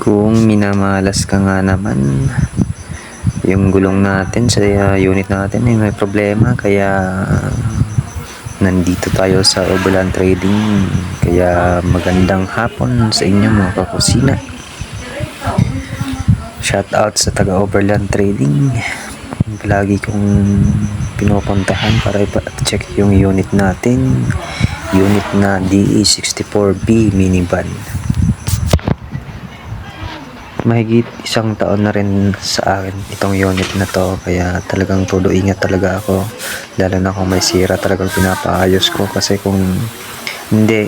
Kung minamalas ka nga naman, yung gulong natin sa unit natin ay may problema, kaya nandito tayo sa Overland Trading. Kaya magandang hapon sa inyo mga kakusina. Shout out sa taga Overland Trading. Lagi kong pinupuntahan para ipa-check yung unit natin, unit na DE64B minivan. Mahigit isang taon na rin sa akin itong unit na to, kaya talagang todo ingat talaga ako, lalo na kung may sira talagang pinapaayos ko, kasi kung hindi,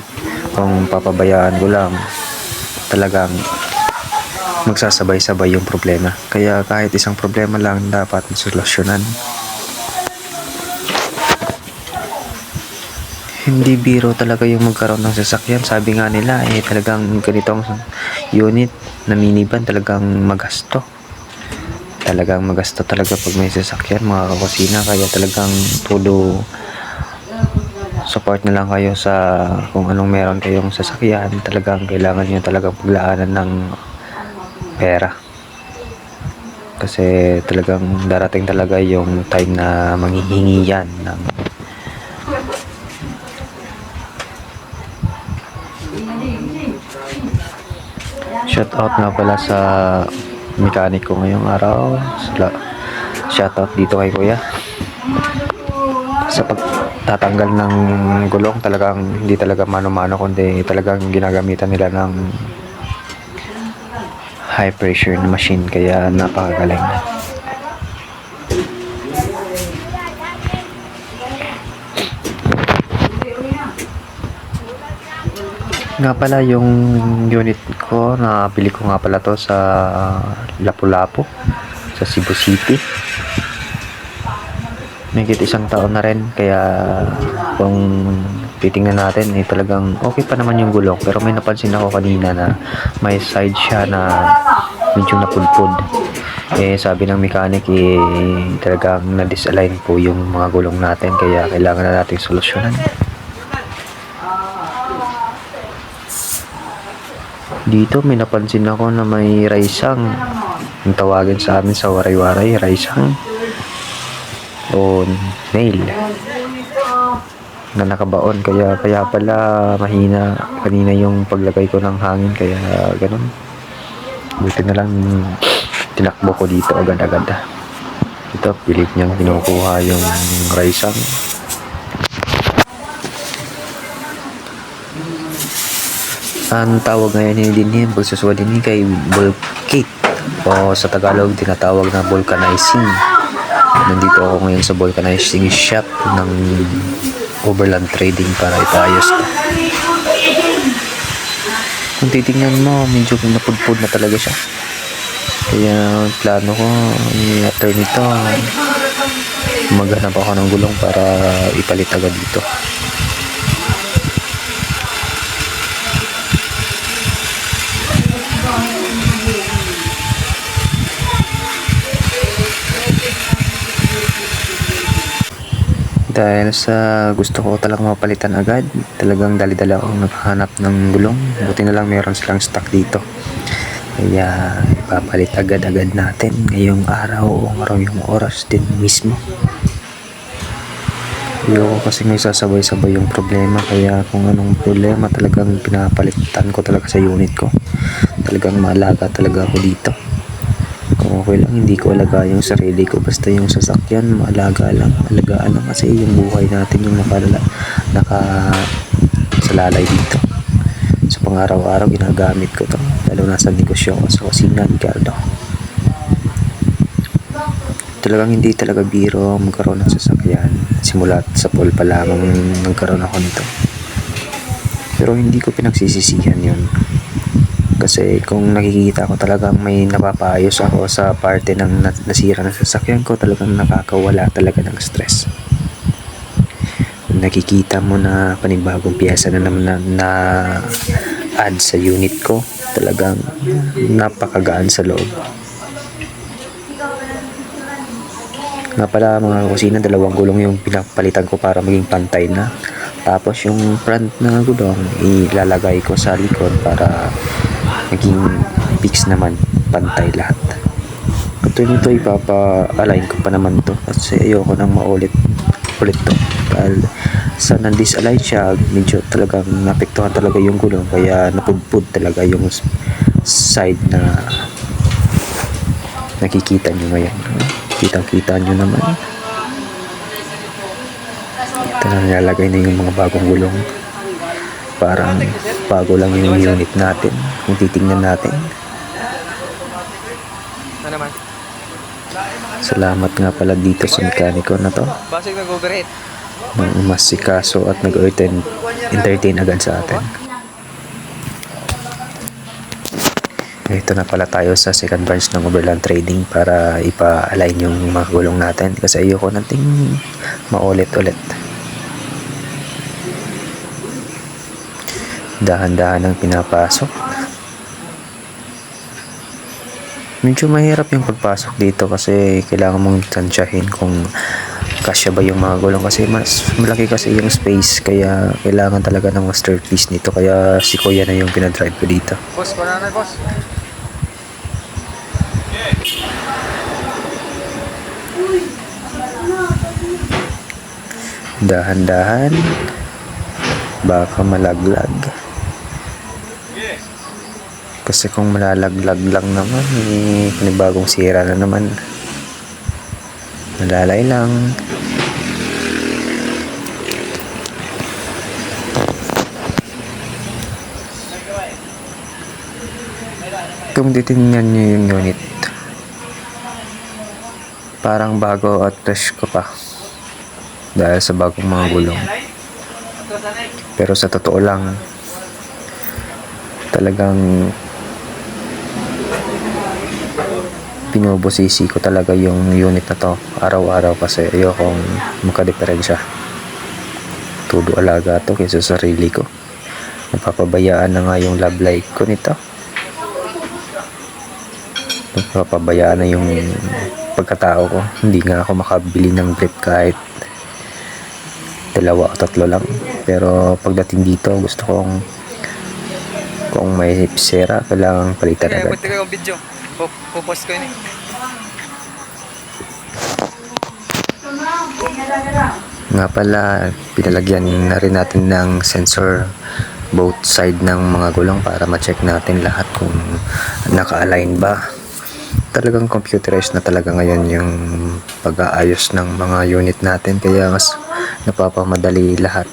kung papabayaan ko lang, talagang magsasabay-sabay yung problema. Kaya kahit isang problema lang dapat solusyonan. Hindi biro talaga yung magkaroon ng sasakyan. Sabi nga nila talagang ganitong unit na minivan talagang magasto. Talagang magasto talaga pag may sasakyan mga kakusina. Kaya talagang todo support na lang kayo sa kung anong meron kayong sasakyan. Talagang kailangan nyo talagang paglaanan ng pera. Kasi talagang darating talaga yung time na manghihingi yan ng shout out nga pala sa mechanic ko ngayong araw. Shout out dito kay kuya sa pagtatanggal ng gulong. Talagang hindi talaga mano-mano, kundi talagang ginagamitan nila ng high pressure na machine, kaya napakagaling. Nga pala yung unit ko, nabili ko nga pala to sa Lapu-Lapu sa Cebu City. Mahigit isang taon na rin, kaya kung titingnan natin talagang okay pa naman yung gulong, pero may napansin ako kanina na may side siya na medyo napudpud. Sabi ng mechanic talagang na-disalign po yung mga gulong natin, kaya kailangan na natin solusyonan. Dito may napansin ako na may raisang, ang tawagin sa amin sa waray-waray, raisang o nail na nakabaon, kaya pala mahina kanina yung paglagay ko ng hangin, kaya ganun. Buti na lang tinakbo ko dito agad-agad. Ito, pilit niyang kinukuha yung raisang. Ang tawag ngayon din pagsuswa din kay bulkate, o sa Tagalog tinatawag na vulcanizing. Nandito ako ngayon sa vulcanizing shop ng Overland Trading para ipaayos ko. Kung titingnan mo, medyo napudpud na talaga siya. Kaya plano ko after nito maghanap ako ng gulong para ipalit agad dito. Dahil sa gusto ko talagang mapalitan agad, talagang dali-dala akong naghahanap ng gulong. Buti na lang meron silang stock dito, kaya ipapalit agad-agad natin ngayong araw o ngayong oras din mismo. Ayoko kasi may sasabay-sabay yung problema, kaya kung anong problema talagang pinapalitan ko talaga sa unit ko. Talagang maalaga talaga ako dito. Kung okay lang hindi ko alaga yung sarili ko, basta yung sasakyan maalaga lang, alagaan lang, kasi yung buhay natin yung nakasalalay dito. So pang araw-araw ginagamit ko to, lalo na sa negosyo ko sa kusina ni Cardo. Talagang hindi talaga biro magkaroon ng sasakyan. Simula sa pool pa lamang nagkaroon ako nito, pero hindi ko pinagsisisihan yun. Kasi kung nakikita ko talagang may napapaayos ako sa parte ng nasira ng sasakyan ko, talagang nakakawala talaga ng stress. Nakikita mo na panibagong piyesa na naman na add sa unit ko, talagang napakagaan sa loob. Nga pala mga kusina, dalawang gulong yung pinapalitan ko para maging pantay na. Tapos yung front na gulong ilalagay ko sa likod para maging fix naman, pantay lahat. Ito nito ipapa-align ko pa naman to kasi ayoko nang ulit to dahil sa nan-disalign siya, medyo talagang napektuhan talaga yung gulong, kaya napudpud talaga yung side na nakikita nyo ngayon. Kita nyo naman, ito na nilalagay na yung mga bagong gulong, parang bago lang yung unit natin kung titingnan natin. Salamat nga pala dito sa mekaniko na to, nang umasikaso at nag-entertain agad sa atin. Ito na pala tayo sa second branch ng Overland Trading para ipa-align yung mga gulong natin kasi ayoko nating maulit-ulit. Dahan-dahan ang pinapasok. Medyo mahirap yung pagpasok dito kasi kailangan mong tansyahin kung kasya ba yung mga gulong kasi mas malaki kasi yung space, kaya kailangan talaga ng masterpiece nito, kaya si kuya na yung pinadrive ko dito. Boss, banana boss. Dahan-dahan, baka malaglag. Kasi kung malalaglag lang naman, panibagong sira na naman. Malalay lang. Kung titingnan nyo yung unit, parang bago at fresh ko pa dahil sa bagong mga gulong. Pero sa totoo lang, talagang pinubusisi ko talaga yung unit na to araw-araw kasi ayokong makadiferensya. Todo alaga to kaysa sa sarili ko. Napapabayaan na nga yung love life ko nito. Napapabayaan na yung pagkatao ko. Hindi nga ako makabili ng brief kahit 2 o 3 lang. Pero pagdating dito, gusto kong kung may sira, kailangan palitan agad. Buti ko yung video. Popost ko yun eh. Nga pala, pinalagyan na rin natin ng sensor both side ng mga gulong para ma-check natin lahat kung naka-align ba. Talagang computerized na talaga ngayon yung pag-aayos ng mga unit natin, kaya mas napapamadali lahat.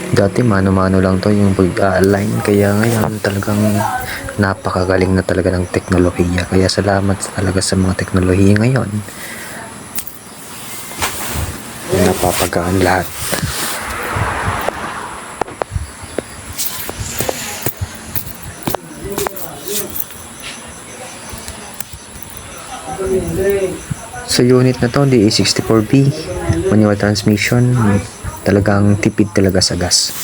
Dati mano-mano lang to yung pag-align, kaya ngayon talagang napakagaling na talaga ng teknolohiya, kaya salamat talaga sa mga teknolohiya ngayon. Napapagaan lahat. Sa unit na to, DA64B manual transmission, talagang tipid talaga sa gas.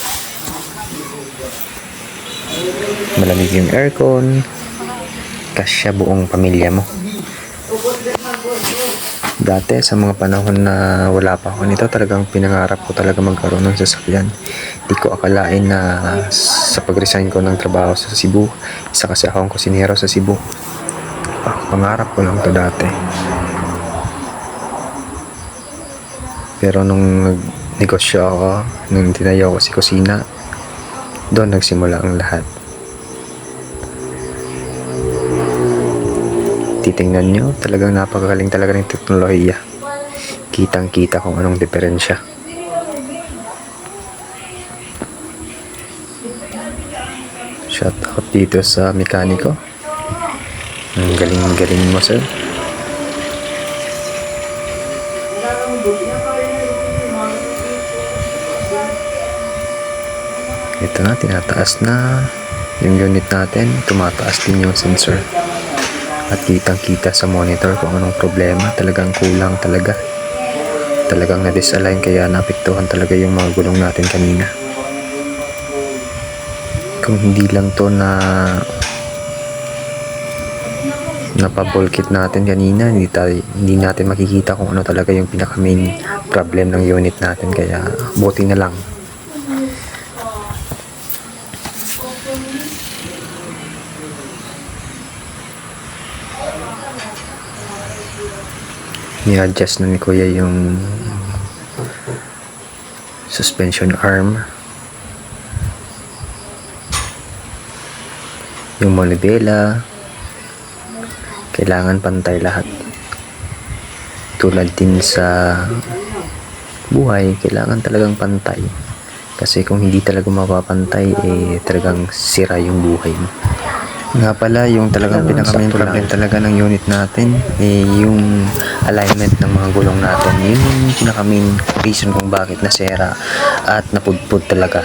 Malamig yung aircon, kasya buong pamilya mo. Dati sa mga panahon na wala pa ako nito, talagang pinangarap ko talaga magkaroon ng sasakyan. Di ko akalain na sa pag-resign ko ng trabaho sa Cebu, isa kasi akong kusinero sa Cebu, pangarap ko lang to dati. Pero nung negosyo ako, nung tinayo ko si kusina, doon nagsimula ang lahat. Titingnan nyo, talagang napakagaling talaga ng teknolohiya. Kitang kita kung anong diferensya. Shout out dito sa mekaniko. Ang galing-galing mo, sir. Ito na, tinataas na yung unit natin, tumataas din yung sensor at kitang kita sa monitor kung anong problema. Talagang kulang talaga, talagang na-disalign, kaya naapektuhan talaga yung mga gulong natin kanina. Kung hindi lang to na napaball kit natin kanina, hindi natin makikita kung ano talaga yung pinaka main problem ng unit natin, kaya buti na lang ni-adjust na ni kuya yung suspension arm, yung manibela. Kailangan pantay lahat. Tulad din sa buhay, kailangan talagang pantay. Kasi kung hindi talaga mapapantay, talagang sira yung buhay mo. Nga pala, yung talagang pinaka-main problem talaga ng unit natin, yung alignment ng mga gulong natin. Yun yung pinaka-main reason kung bakit nasira at napudpud talaga.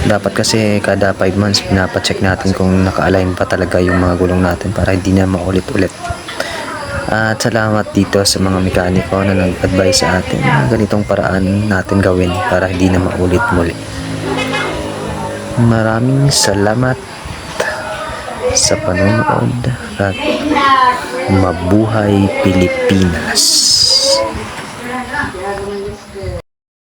Dapat kasi kada 5 months pinapacheck natin kung naka-align pa talaga yung mga gulong natin para hindi na maulit-ulit. At salamat dito sa mga mekaniko na nag-advise sa atin na ganitong paraan natin gawin para hindi na maulit muli. Maraming salamat sa panonood at mabuhay Pilipinas.